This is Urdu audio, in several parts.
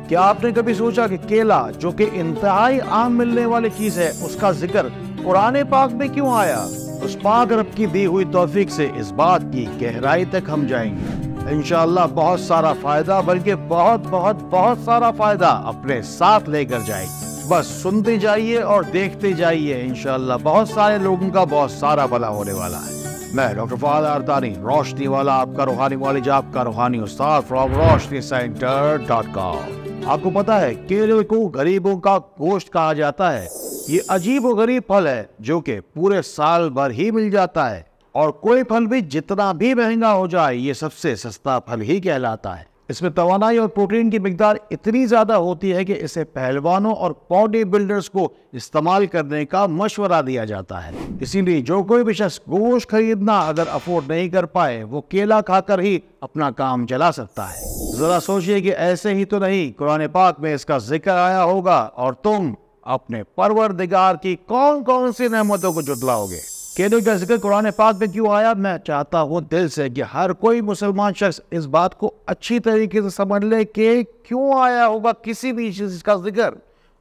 کیا آپ نے کبھی سوچا کہ کیلا جو کہ انتہائی عام ملنے والی چیز ہے اس کا ذکر قرآن پاک میں کیوں آیا؟ اس پاک رب کی دی ہوئی توفیق سے اس بات کی گہرائی تک ہم جائیں گے انشاءاللہ۔ بہت سارا فائدہ، بلکہ بہت سارا فائدہ اپنے ساتھ لے کر جائیں گے۔ بس سنتے جائیے اور دیکھتے جائیے، انشاءاللہ بہت سارے لوگوں کا بہت سارا بھلا ہونے والا ہے۔ میں ڈاکٹر فہد اردانی، روشنی والا، آپ کا روحانی معالج، آپ کا روحانی استاد فرام RoshniCenter.com۔ آپ کو پتا ہے کیلے کو غریبوں کا گوشت کہا جاتا ہے۔ یہ عجیب و غریب پھل ہے جو کہ پورے سال بھر ہی مل جاتا ہے، اور کوئی پھل بھی جتنا بھی مہنگا ہو جائے یہ سب سے سستا پھل ہی کہلاتا ہے۔ اس میں توانائی اور پروٹین کی مقدار اتنی زیادہ ہوتی ہے کہ اسے پہلوانوں اور باڈی بلڈرز کو استعمال کرنے کا مشورہ دیا جاتا ہے۔ اسی لیے جو کوئی بھی شخص گوشت خریدنا اگر افورڈ نہیں کر پائے وہ کیلا کھا کر ہی اپنا کام چلا سکتا ہے۔ ذرا سوچئے کہ ایسے ہی تو نہیں قرآن پاک میں اس کا ذکر آیا ہوگا اور تم اپنے پروردگار کی کون کون سی نعمتوں کو جھٹلاؤ گے؟ کیلے کا ذکر قرآن پاک میں کیوں آیا؟ میں چاہتا ہوں دل سے کہ ہر کوئی مسلمان شخص اس بات کو اچھی طریقے سے سمجھ لے کہ کیوں آیا ہوگا کسی بھی چیز کا ذکر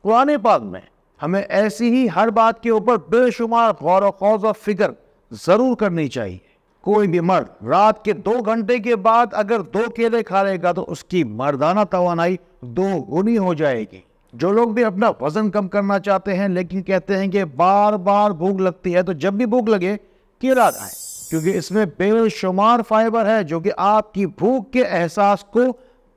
قرآن پاک میں۔ ہمیں ایسی ہی ہر بات کے اوپر بے شمار غور و خوض و فکر ضرور کرنی چاہیے۔ کوئی بھی مرد رات کے 2 گھنٹے کے بعد اگر 2 کیلے کھا لے گا تو اس کی مردانہ توانائی 2 گنی ہو جائے گی۔ جو لوگ بھی اپنا وزن کم کرنا چاہتے ہیں لیکن کہتے ہیں کہ بار بار بھوک لگتی ہے، تو جب بھی بھوک لگے کیلا کھائیں، کیونکہ اس میں بے شمار فائبر ہے جو کہ آپ کی بھوک کے احساس کو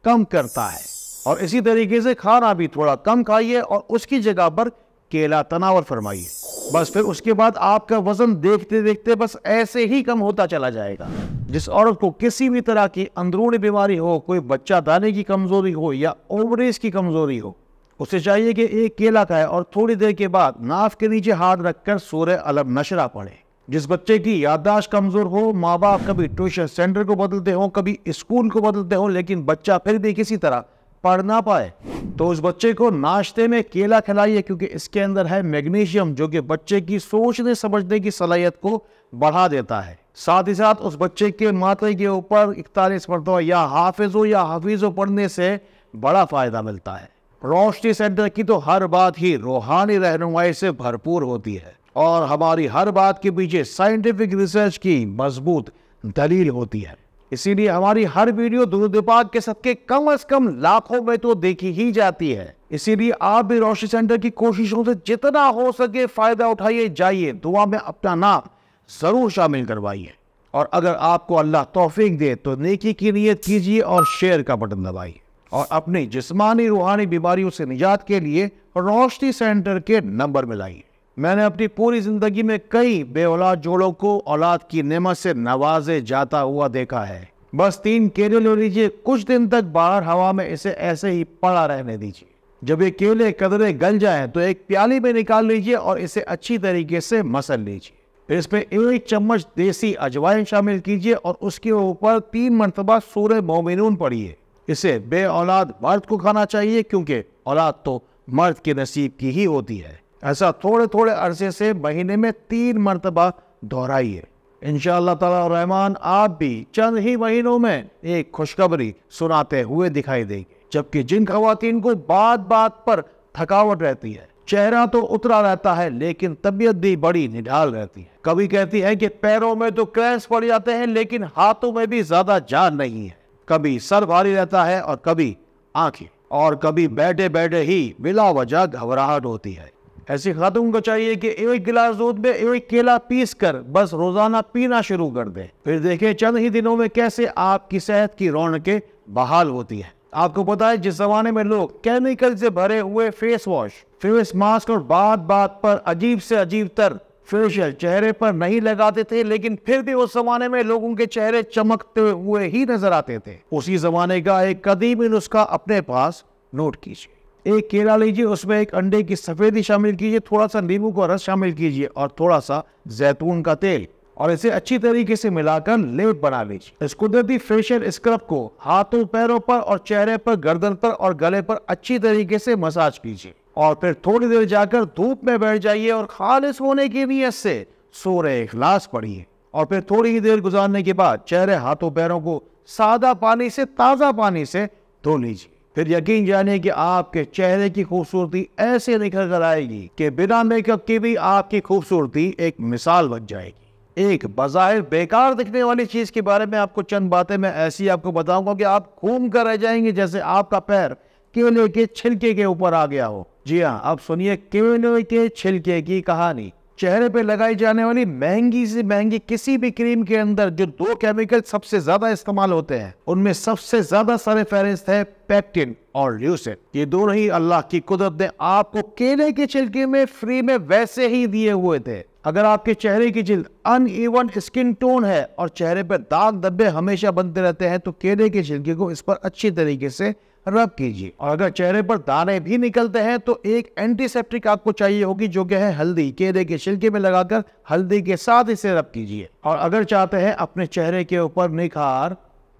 کم کرتا ہے۔ اور اسی طریقے سے کھانا بھی تھوڑا کم کھائیے اور اس کی جگہ پر کیلا تناول فرمائیے۔ بس پھر اس کے بعد آپ کا وزن دیکھتے دیکھتے بس ایسے ہی کم ہوتا چلا جائے گا۔ جس عورت کو کسی بھی طرح کی اندرونی بیماری ہو، کوئی بچہ دانے کی کمزوری ہو یا اووریز کی کمزوری ہو، اسے چاہیے کہ ایک کیلا کھائے اور تھوڑی دیر کے بعد ناف کے نیچے ہاتھ رکھ کر سورہ علم نشرہ پڑھے۔ جس بچے کی یادداشت کمزور ہو، ماں باپ کبھی ٹیوشن سینٹر کو بدلتے ہوں، کبھی اسکول کو بدلتے ہوں، لیکن بچہ پھر بھی کسی طرح پڑھ نہ پائے، تو اس بچے کو ناشتے میں کیلا کھلائیے، کیونکہ اس کے اندر ہے میگنیشیم جو کہ بچے کی سوچنے سمجھنے کی صلاحیت کو بڑھا دیتا ہے۔ ساتھ ہی ساتھ اس بچے کے ماتھے کے اوپر 41 مرتبہ یا حافظ پڑھنے سے بڑا فائدہ ملتا ہے۔ روشنی سینٹر کی تو ہر بات ہی روحانی رہنمائی سے بھرپور ہوتی ہے، اور ہماری ہر بات کے پیچھے سائنٹیفک ریسرچ کی مضبوط دلیل ہوتی ہے۔ اسی لیے ہماری ہر ویڈیو درود پاک کے صدقے کم از کم لاکھوں میں تو دیکھی ہی جاتی ہے۔ اسی لیے آپ بھی روشنی سینٹر کی کوششوں سے جتنا ہو سکے فائدہ اٹھائیے جائیے، دعا میں اپنا نام ضرور شامل کروائیے، اور اگر آپ کو اللہ توفیق دے تو نیکی کی نیت کیجیے اور شیئر کا بٹن دبائیے، اور اپنی جسمانی روحانی بیماریوں سے نجات کے لیے روشنی سینٹر کے نمبر ملائیے۔ میں نے اپنی پوری زندگی میں کئی بے اولاد جوڑوں کو اولاد کی نعمت سے نوازے جاتا ہوا دیکھا ہے۔ بس 3 کیلے لے لیجیے، کچھ دن تک باہر ہوا میں اسے ایسے ہی پڑا رہنے دیجیے۔ جب یہ کیلے قدرے گل جائیں تو ایک پیالی میں نکال لیجیے اور اسے اچھی طریقے سے مسل لیجیے۔ پھر اس میں 1 چمچ دیسی اجوائن شامل کیجیے اور اس کے اوپر 3 مرتبہ سورہ مومنون پڑھیے۔ اسے بے اولاد مرد کو کھانا چاہیے، کیونکہ اولاد تو مرد کے نصیب کی ہی ہوتی ہے۔ ایسا تھوڑے عرصے سے مہینے میں 3 مرتبہ دہرائیے۔ انشاءاللہ تعالی الرحمن آپ بھی چند ہی مہینوں میں ایک خوشخبری سناتے ہوئے دکھائی دیں گے۔ جبکہ جن خواتین کو بات پر تھکاوٹ رہتی ہے، چہرہ تو اترا رہتا ہے لیکن طبیعت بھی بڑی نڈھال رہتی ہے، کبھی کہتی ہے کہ پیروں میں تو کریمپس پڑ جاتے ہیں لیکن ہاتھوں میں بھی زیادہ جان نہیں ہے، کبھی سر بھاری رہتا ہے اور کبھی آنکھیں، اور کبھی بیٹھے بیٹھے ہی بلا وجہ گھبراہٹ ہوتی ہے، ایسی خاتون کو چاہیے کہ 1 گلاس دودھ میں 1 کیلا پیس کر بس روزانہ پینا شروع کر دیں۔ پھر دیکھیں چند ہی دنوں میں کیسے آپ کی صحت کی رونقیں بحال ہوتی ہیں۔ آپ کو پتا ہے جس زمانے میں لوگ کیمیکل سے بھرے ہوئے فیس واش، فیس ماسک اور بات پر عجیب سے عجیب تر فیشل چہرے پر نہیں لگاتے تھے، لیکن پھر بھی اس زمانے میں لوگوں کے چہرے چمکتے ہوئے ہی نظر آتے تھے، اسی زمانے کا ایک قدیمی نسخہ اپنے پاس نوٹ کیجیے۔ 1 کیلا لیجیے، اس میں 1 انڈے کی سفیدی شامل کیجیے، تھوڑا سا نیمبو کا رس شامل کیجیے اور تھوڑا سا زیتون کا تیل، اور اسے اچھی طریقے سے ملا کر لیپ بنا لیجیے۔ اس قدرتی فیشل اسکرب کو ہاتھوں پیروں پر اور چہرے پر، گردن پر اور گلے پر اچھی طریقے سے مساج کیجیے، اور پھر تھوڑی دیر جا کر دھوپ میں بیٹھ جائیے اور خالص ہونے کی نیت سے سورہ اخلاص پڑھیے، اور پھر تھوڑی ہی دیر گزارنے کے بعد چہرے، ہاتھوں پیروں کو سادہ پانی سے، تازہ پانی سے دھو لیجیے۔ پھر یقین جانے کہ آپ کے چہرے کی خوبصورتی ایسے نکھر کر آئے گی کہ بنا میک اپ کی بھی آپ کی خوبصورتی ایک مثال بن جائے گی۔ ایک بظاہر بیکار دکھنے والی چیز کے بارے میں آپ کو چند باتیں میں ایسی آپ کو بتاؤں گا کہ آپ گھوم کر رہ جائیں گے جیسے آپ کا پیر کیلے کے چھلکے کے اوپر آ گیا ہو۔ جی ہاں، اب سنیے کیلے کے چھلکے کی کہانی۔ چہرے پہ لگائی جانے والی مہنگی سے مہنگی کسی بھی کریم کے اندر جو 2 کیمیکل سب سے زیادہ استعمال ہوتے ہیں، ان میں سب سے زیادہ سر فہرست ہے پیکٹن اور لیوسن۔ یہ دونوں ہی اللہ کی قدرت نے آپ کو کیلے کے چھلکے میں فری میں ویسے ہی دیے ہوئے تھے۔ اگر آپ کے چہرے کی جلد ان ایون اسکن ٹون ہے اور چہرے پر داغ دھبے ہمیشہ بنتے رہتے ہیں تو کیلے کے چھلکے کو اس پر اچھی طریقے سے رب کیجیے۔ اور اگر چہرے پر دانے بھی نکلتے ہیں تو ایک اینٹی سیپٹک آپ کو چاہیے ہوگی جو کہ ہے ہلدی۔ کیلے کے چھلکے میں لگا کر ہلدی کے ساتھ اسے رب کیجیے۔ اور اگر چاہتے ہیں اپنے چہرے کے اوپر نکھار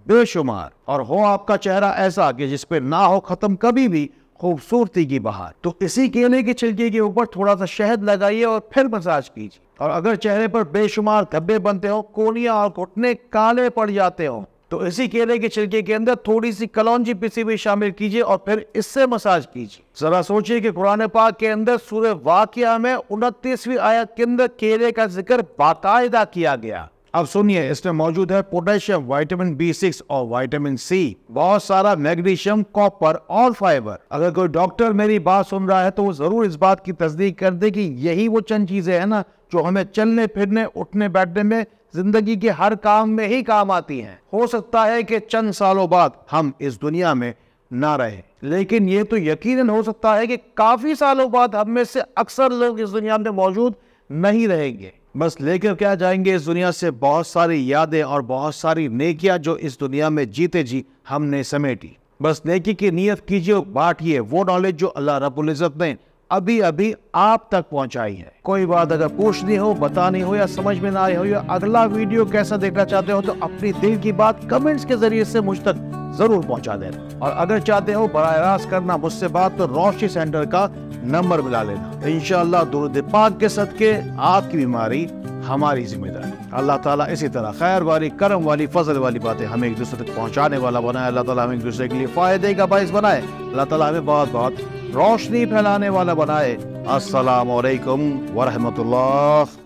بے شمار اور ہو آپ کا چہرہ ایسا کہ جس پہ نہ ہو ختم کبھی بھی خوبصورتی کی بہار، تو اسی کیلے کے چھلکے کے اوپر تھوڑا سا شہد لگائیے اور پھر مساج کیجیے۔ اور اگر چہرے پر بے شمار دھبے بنتے ہوں، کونیاں اور گھٹنے کالے پڑ جاتے ہوں، تو اسی کیلے کے چھلکے کے اندر تھوڑی سی کلونجی پسی ہوئی شامل کیجیے اور پھر اس سے مساج کیجیے۔ ذرا سوچیے کہ قرآن پاک کے اندر سورہ واقعہ میں 29ویں آیت کے اندر کیلے کا ذکر باقاعدہ کیا گیا۔ اب سنیے، اس میں موجود ہے پوٹیشیم، وائٹامن B6 اور وائٹامن C، بہت سارا میگنیشیم، کاپر اور فائبر۔ اگر کوئی ڈاکٹر میری بات سن رہا ہے تو وہ ضرور اس بات کی تصدیق کر دے کہ یہی وہ چند چیزیں ہیں نا جو ہمیں چلنے پھرنے اٹھنے بیٹھنے میں زندگی کے ہر کام میں ہی کام آتی ہیں۔ ہو سکتا ہے کہ چند سالوں بعد ہم اس دنیا میں نہ رہیں، لیکن یہ تو یقیناً ہو سکتا ہے کہ کافی سالوں بعد ہم میں سے اکثر لوگ اس دنیا میں موجود نہیں رہیں گے، بس لے کر کیا جائیں گے اس دنیا سے بہت ساری یادیں اور بہت ساری نیکیاں جو اس دنیا میں جیتے جی ہم نے سمیٹی۔ بس نیکی کی نیت کیجیے اور بانٹیے وہ نالج جو اللہ رب العزت نے ابھی آپ تک پہنچائی ہے۔ کوئی بات اگر پوچھنی ہو، بتانی ہو یا سمجھ میں نہ آئی ہو یا اگلا ویڈیو کیسا دیکھنا چاہتے ہو تو اپنی دل کی بات کمنٹس کے ذریعے سے مجھ تک ضرور پہنچا دینا۔ اور اگر چاہتے ہو براہ راست کرنا مجھ سے بات تو روشنی سینٹر کا نمبر ملا لینا۔ انشاءاللہ درود پاک کے صدقے آپ کی بیماری ہماری ذمہ داری۔ اللہ تعالیٰ اسی طرح خیر والی، کرم والی، فضل والی باتیں ہمیں ایک دوسرے تک پہنچانے والا بنائے۔ اللہ تعالیٰ ہمیں ایک دوسرے کے لیے فائدے کا باعث بنائے۔ اللہ تعالیٰ ہمیں بہت بہت روشنی پھیلانے والا بنائے۔ السلام علیکم ورحمۃ اللہ۔